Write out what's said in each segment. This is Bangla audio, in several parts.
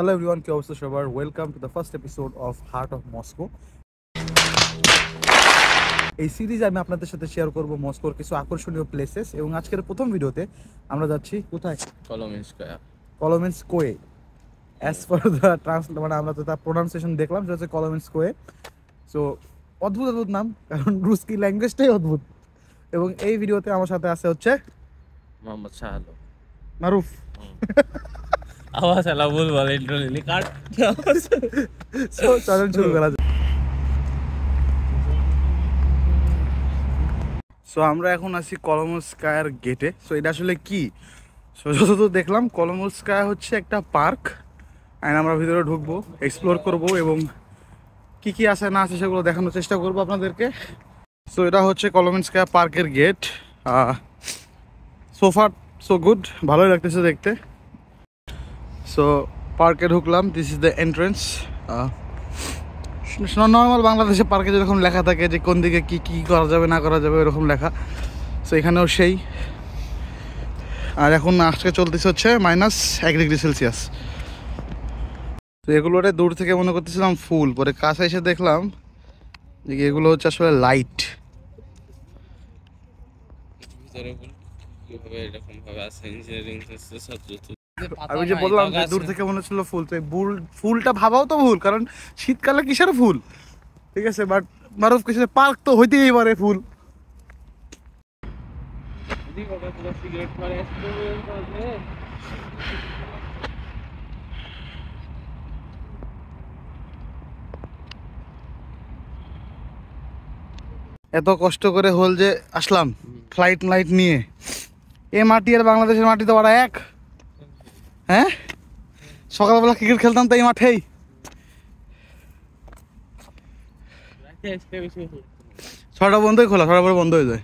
Hello everyone, কি অবস্থা সবার? Welcome to the first episode of heart of Moscow. এই সিরিজ আমি আপনাদের সাথে শেয়ার করব মস্কোর কিছু আকর্ষণীয় প্লেসেস, এবং আজকের প্রথম ভিডিওতে আমরা যাচ্ছি কোথায়? কলোমেনস্কোয়ে। অ্যাজ পার দ্য মানে আমরা তো তার প্রোনাউন্সিয়েশন দেখলাম, সেটা হচ্ছে কলোমেনস্কোয়ে। সো অদ্ভুত অদ্ভুত নাম, কারণ রুস্কি ল্যাঙ্গুয়েজটাই অদ্ভুত। এবং এই ভিডিওতে আমার সাথে আছে হচ্ছে মোহাম্মদ শাহ আলম। মারুফ। আওয়াজ আলা বল বলে ইন্ট্রোলি কাট। সো চলেন শুরু করা যাক। সো আমরা এখন আছি কলোমনস্কায়ার গেটে। সো এটা আসলে কি? সো যতদূর দেখলাম কলোমনস্কায়া হচ্ছে একটা পার্ক, অ্যান্ড আমরা ভিতরে ঢুকবো, এক্সপ্লোর করব এবং কি কি আছে না আছে সেগুলো দেখানোর চেষ্টা করবো আপনাদেরকে। সো এটা হচ্ছে কলোমনস্কায়া পার্কের গেট। সোফার সো গুড, ভালোই লাগতেছে দেখতে। সো পার্কে ঢুকলাম, this is the entrance. Normal বাংলাদেশে পার্কে যেরকম লেখা থাকে যে কোন দিকে কি কি করা যাবে না করা যাবে, এরকম লেখা। সো এখানেও সেই। আর এখন আজকে চলতেছে হচ্ছে -1°C। তো এগুলোরে দূর থেকে মনে করতেছিলাম ফুল, পরে কাছে এসে দেখলাম যে এগুলো হচ্ছে আসলে লাইট। আমি যে বললাম যে দূর থেকে মনে হচ্ছিল ফুল, তো ফুলটা ভাবাও তো ভুল, কারণ শীতকালে কিসের ফুল? ঠিক আছে, বাট মারুফ কিছু পার্ক তো হইতেই পারে ফুল। এত কষ্ট করে হল যে আসলাম ফ্লাইট নিয়ে, এ মাটি আর বাংলাদেশের মাটি তো ওরা এক। হ্যাঁ, সকালবেলা ক্রিকেট খেলতাম তো এই মাঠেই। ছটা বন্ধই খোলা, ছটা পরে বন্ধ হয়ে যায়।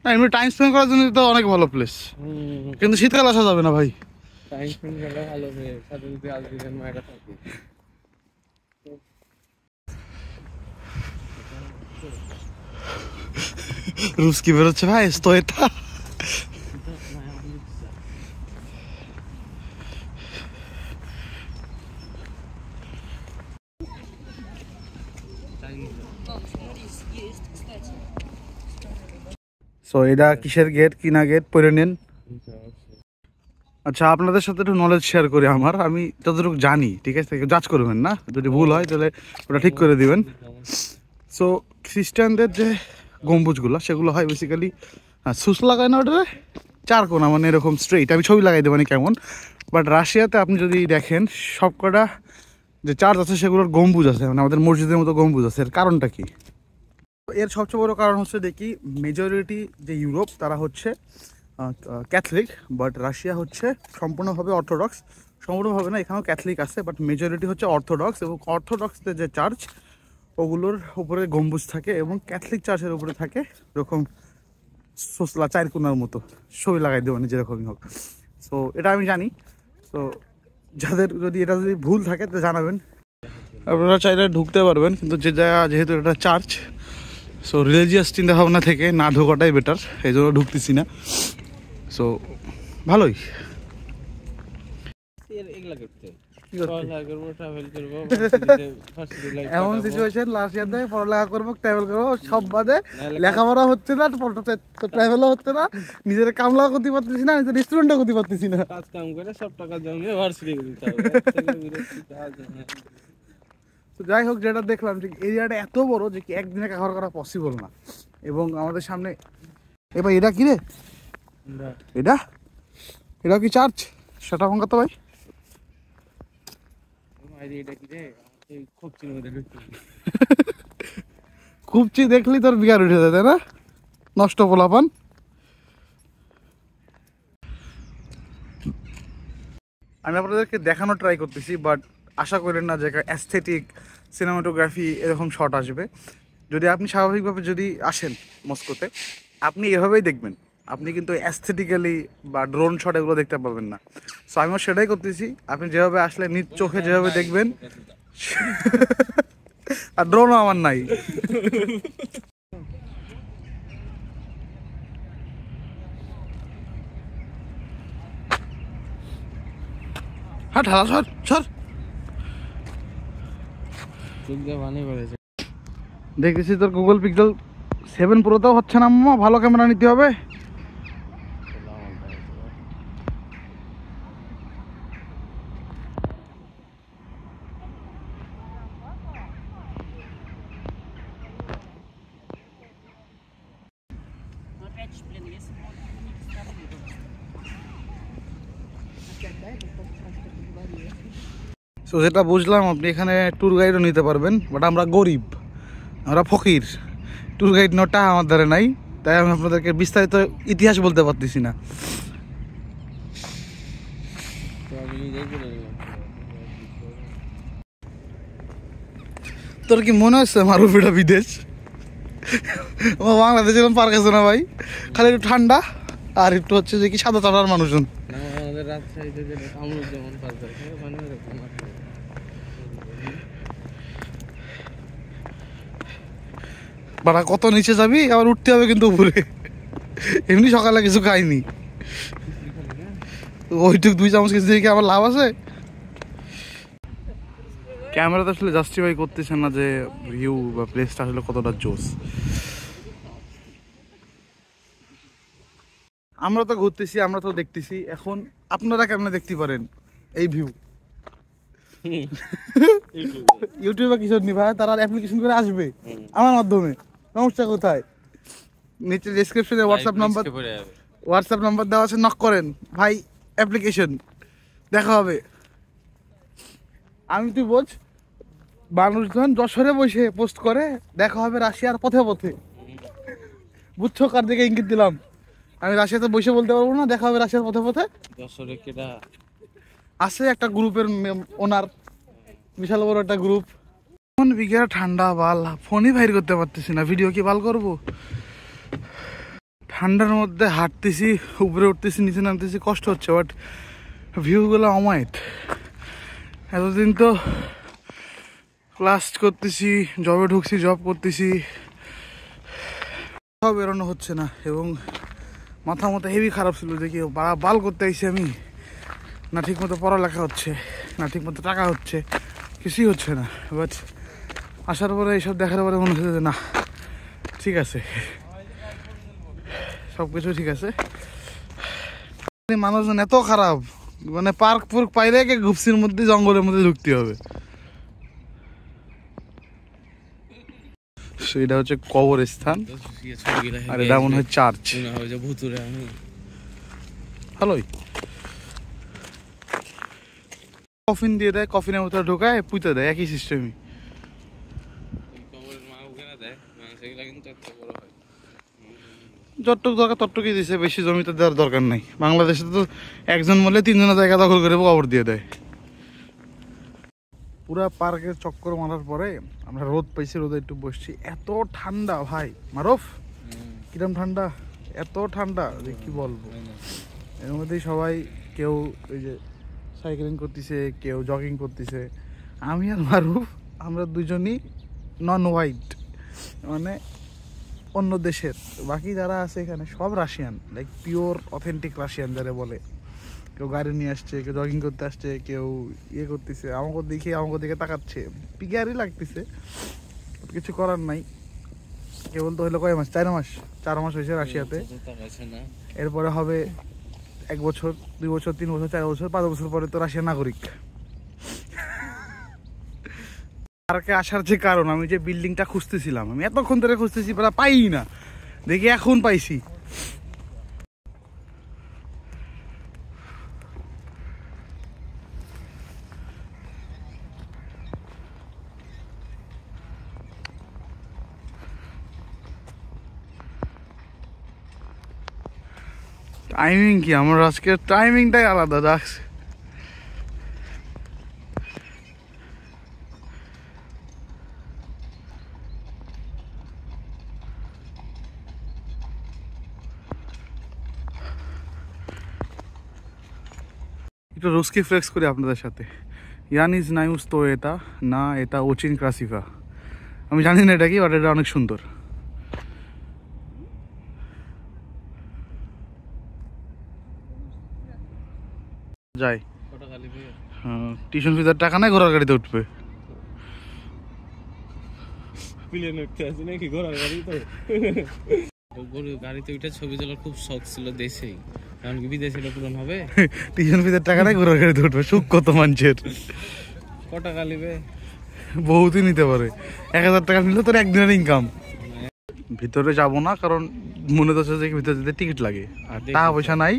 না, এমনি টাইম স্পেন্ড করার জন্য তো অনেক ভালো প্লেস, কিন্তু শীতকাল আসা যাবে না ভাই। রুস্কি বেরোচ্ছে ভাই, তো এটা সো এটা কিসের গেট, কিনা গেট পরে নেন। আচ্ছা, আপনাদের সাথে একটু নলেজ শেয়ার করি আমার, আমি যতটুকু জানি, ঠিক আছে, জাজ করবেন না, যদি ভুল হয় তাহলে ওটা ঠিক করে দিবেন। সো খ্রিস্টানদের যে গম্বুজগুলো সেগুলো হয় বেসিক্যালি সুস লাগায় না, ওটা চারকোনা, মানে এরকম স্ট্রেইট। আমি ছবি লাগাই দেবো মানে কেমন, বাট রাশিয়াতে আপনি যদি দেখেন সবকটা যে চার্চ আছে সেগুলোর গম্বুজ আছে, মানে আমাদের মসজিদের মতো গম্বুজ আছে। এর কারণটা কি? এর সবচেয়ে বড় কারণ হচ্ছে দেখি মেজরিটি যে ইউরোপ তারা হচ্ছে ক্যাথলিক, বাট রাশিয়া হচ্ছে সম্পূর্ণভাবে অর্থোডক্স। সম্পূর্ণভাবে না, এখানেও ক্যাথলিক আছে, বাট মেজরিটি হচ্ছে অর্থোডক্স। এবং অর্থোডক্সদের যে চার্চ ওগুলোর উপরে গম্বুজ থাকে, এবং ক্যাথলিক চার্চের উপরে থাকে এরকম সোসলা চারকোনার মতো। ছবি লাগাই দেবো মানে যেরকমই হোক। সো এটা আমি জানি। তো যাদের যদি এটা যদি ভুল থাকে তো জানাবেন। আপনারা চাইলে ঢুকতে পারবেন, কিন্তু যে জায়গা যেহেতু এটা চার্চ, সো রিলিজিয়াস চিন্তাভাবনা থেকে না ঢোকাটাই বেটার, এই জন্য ঢুকতেছি না। সো ভালোই। এমন সিচুয়েশন লাস্ট ইয়ার পড়ালেখা করবো, ট্রাভেল করবো, সব বাদে লেখাপড়া হচ্ছে না, ট্রাভেলও হচ্ছে না, নিজের কামলাও করতে পারতেছি না, নিজের রেস্টুরেন্টও করতে পারতেছি না। কাজ কাম করে সব টাকা জমিয়ে ভার্সিটি করতে হবে। তো যাই হোক, যেটা দেখলাম যে এরিয়াটা এত বড় যে কি একদিনে কাভার করা পসিবল না। এবং আমাদের সামনে এবার এটা কি রে, এটা কি চার্চ? সেটা ভাঙা তো ভাই, খুবচি দেখলি তোর বিয়ার উঠে যায়, তাই না? নষ্ট পোলাপান। আমি আপনাদেরকে দেখানো ট্রাই করতেছি, বাট আশা করেন না যে অ্যাস্থেটিক সিনেমাটোগ্রাফি এরকম শট আসবে। যদি আপনি স্বাভাবিকভাবে যদি আসেন মস্কোতে, আপনি এভাবেই দেখবেন, আপনি কিন্তু অ্যাস্থেটিক্যালি বা ড্রোন শট এগুলো দেখতে পাবেন না। সো আমিও সেটাই করতেছি, আপনি যেভাবে আসলে নিজ চোখে যেভাবে দেখবেন আর ড্রোনও আমার নাই। হ্যাঁ ঢালা সর সর। দেখেছি তোর গুগল পিক্সেল 7 প্রোতেও হচ্ছে না মামা, ভালো ক্যামেরা নিতে হবে। সো যেটা বুঝলাম আপনি এখানে ট্যুর গাইডও নিতে পারবেন, বাট আমরা গরিব, আমরা ফকির, ট্যুর গাইড নোটা আমার ধারে নাই, তাই আমি আপনাদেরকে বিস্তারিত ইতিহাস বলতে পারতেছি না। তোর কি মনে হচ্ছে মারুফিটা বিদেশ? বাংলাদেশের পার্ক আছে না ভাই, খালি একটু ঠান্ডা আর একটু হচ্ছে যে কি সাদা চাটার মানুষজন। বাড়া কত নিচে যাবি, আবার উঠতে হবে কিন্তু উপরে। এমনি সকালে কিছু খাইনি, ওইটুক 2 চামচ কিছু দিয়ে কি আমার লাভ আছে? ক্যামেরাতে আসলে জাস্টিফাই করতেছে না যে ভিউ বা প্লেসটা আসলে কতটা জোস। আমরা তো ঘুরতেছি, আমরা তো দেখতেছি, এখন আপনারা কেমনে দেখতে পারেন এই ভিউ? ইউটিউবে কিছু নি ভাই, তারা অ্যাপ্লিকেশন করে আসবে আমার মাধ্যমে, সমস্যা কোথায়? নিচে ডেসক্রিপশনে হোয়াটসঅ্যাপ নাম্বার দেওয়া আছে, নক করেন ভাই, অ্যাপ্লিকেশন দেখা হবে। আমি তুই বোঝ, মানুষজন যশোরে বসে পোস্ট করে দেখা হবে রাশিয়ার পথে পথে, বুঝছো কার দিকে ইঙ্গিত দিলাম? আমি রাশিয়াতে বসে বলতে পারবো না দেখা হবে রাশিয়ার পথে পথে। যশোরে কেডা আছে একটা গ্রুপের ওনার, বিশাল বড় একটা গ্রুপ। কোন বিঘা ঠান্ডা বাল, ফোনই বাইর করতে পারতেছি না, ভিডিও কি বাল করবো? ঠান্ডার মধ্যে হাঁটতেছি, উপরে উঠতেছি, নিচে নামতেছি, কষ্ট হচ্ছে, বাট ভিউগুলো অমায়িক। এতদিন তো ক্লাস করতেছি, জবে ঢুকছি, জব করতেছি, সব বেরোনো হচ্ছে না, এবং মাথা মতো হেভি খারাপ ছিল যে কি বাল করতে আইছি আমি, না ঠিক মতো পড়ালেখা হচ্ছে, না ঠিক মতো টাকা হচ্ছে, কিছুই হচ্ছে না। বাট আসার পরে এইসব দেখার পরে মনে হচ্ছে যে না ঠিক আছে, সব কিছু ঠিক আছে। মানুষজন এত খারাপ, মানে পার্ক পুর্ক পাইলে গুপসির মধ্যে জঙ্গলের মধ্যে ঢুকতে হবে। এটা হচ্ছে কবরস্থান, আর এটা মনে হয় চার্চ। ভালোই কফিন দিয়ে দেয়, কফিনের মধ্যে ঢোকায় পুঁতে দেয়, একই সিস্টেমই। যতটুক দরকার ততটুকুই দিছে, বেশি জমিতে দেওয়ার দরকার নাই। বাংলাদেশে তো একজন মরলে 3 জনের জায়গা দখল করে কবর দিয়ে দেয়। পুরা পার্কের চক্কর মারার পরে আমরা রোদ পাইছি, রোদে একটু বসছি, এত ঠান্ডা ভাই মারুফ, কিরম ঠান্ডা, এত ঠান্ডা যে কি বলবো। এর মধ্যেই সবাই কেউ ওই যে সাইকেলিং করতেছে, কেউ জগিং করতেছে। আমি আর মারুফ আমরা দুজনই নন হোয়াইট, মানে অন্য দেশের। বাকি যারা আছে এখানে সব Russian, like pure authentic Russian যারা বলে। কেউ গাড়ি নিয়ে আসছে, কেউ জগিং করতে আসছে, কেউ ইয়ে করতেছে, আমাকে দেখে আমাকে দিকে তাকাচ্ছে, পিগারই লাগতেছে, কিছু করার নাই। কেবল তো হইলো কয় মাস, 4 মাস হয়েছে রাশিয়াতে। এরপরে হবে 1 বছর, 2 বছর, 3 বছর, 4 বছর, 5 বছর পরে তো রাশিয়ার নাগরিক। পার্কে আসার যে কারণ, আমি যে বিল্ডিংটা খুঁজতেছিলাম, আমি এতক্ষণ ধরে খুঁজতেছি, পাই না, দেখি এখন পাইছি। টাইমিং কি, আমার আজকের টাইমিংটাই আলাদা রাখছে। একটু রুস্কি ফ্লেক্স করি আপনাদের সাথে। Я не знаю, что это, на это очень красиво. আমি জানি না এটা কি, বাট এটা অনেক সুন্দর। যাই, হ্যাঁ, টিউশন ফিজার টাকা নাই, ঘোড়ার গাড়িতে উঠবে। গাড়িতে ওইটা ছবি তোলার খুব শখ ছিল দেশেই, এমনকি বিদেশে এটা পূরণ হবে। টিউশন ফিজার টাকা নাই, ঘোড়ার গাড়িতে উঠবে, সুখ কত মানুষের। ক টাকা নিবে? বহুতই নিতে পারে, 1000 টাকা নিলে তোর একদিনের ইনকাম। ভিতরে যাব না, কারণ মনে হচ্ছে যে ভিতরে যেতে টিকিট লাগে, আর টাকা পয়সা নাই,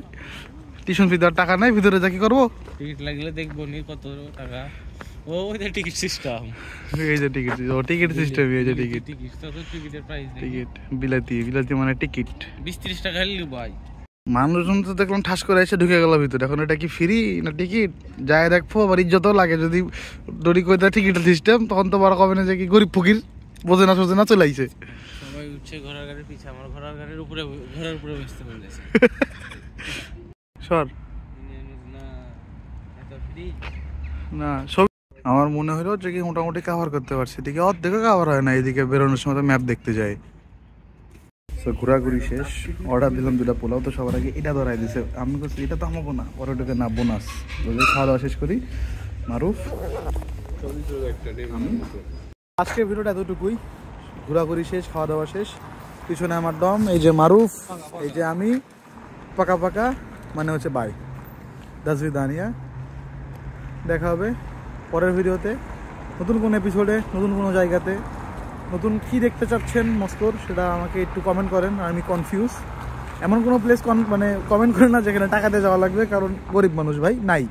টিউশন ফি দেওয়ার টাকা নাই, ভিতরে যা কি করবো? টিকিট লাগলে দেখবো নি কত টাকা। ও ওই যে টিকিট সিস্টেম, এই যে টিকিট, ও টিকিট সিস্টেম, এই যে টিকিট, টিকিট তো টিকিটের প্রাইস টিকিট বিলাতি, বিলাতি মানে টিকিট 20-30 টাকা হলে ভাই। মানুষজন তো দেখলাম ঠাস করে এসে ঢুকে গেল ভিতরে। এখন এটা কি ফ্রি না টিকিট? যায় দেখবো, আবার ইজ্জতও লাগে যদি দড়ি করে দেয় টিকিটের সিস্টেম, তখন তো বড় কবে না যে কি গরিব ফকির বোঝে না সোজে না চলে আইছে। সবাই উঠছে ঘোড়ার গাড়ির পিছে, আমার ঘোড়ার গাড়ির উপরে, ঘোড়ার উপরে বসতে বলেছে। সর না এত ফ্রি না, সব আমার মনে হলো যে কি মোটামুটি কভার করতে পারছি, এদিকে অর্ধেকে কভার হয় না, এদিকে বেরোনোর সময় ম্যাপ দেখতে যাই। তো ঘোরাঘুরি শেষ, অর্ডার দিলাম 2টা পোলাও, তো সবার আগে এটা ধরাই দিছে। আমি বলছি এটা তো আমাকে না, পরে ওটাকে না বোনাস। খাওয়া দাওয়া শেষ করি। মারুফ, আজকের ভিডিওটা এতটুকুই। ঘোরাঘুরি শেষ, খাওয়া দাওয়া শেষ। পিছনে আমার দম, এই যে মারুফ, এই যে আমি, পাকা পাকা মানে হচ্ছে বাই দাসবিদানিয়া। দেখা হবে পরের ভিডিওতে, নতুন কোনো এপিসোডে, নতুন কোনো জায়গাতে। নতুন কি দেখতে চাচ্ছেন মস্কোর, সেটা আমাকে একটু কমেন্ট করেন, আমি কনফিউজ। এমন কোনো প্লেস মানে কমেন্ট করেন না যেখানে টাকা দিয়ে যাওয়া লাগবে, কারণ গরিব মানুষ ভাই নাই।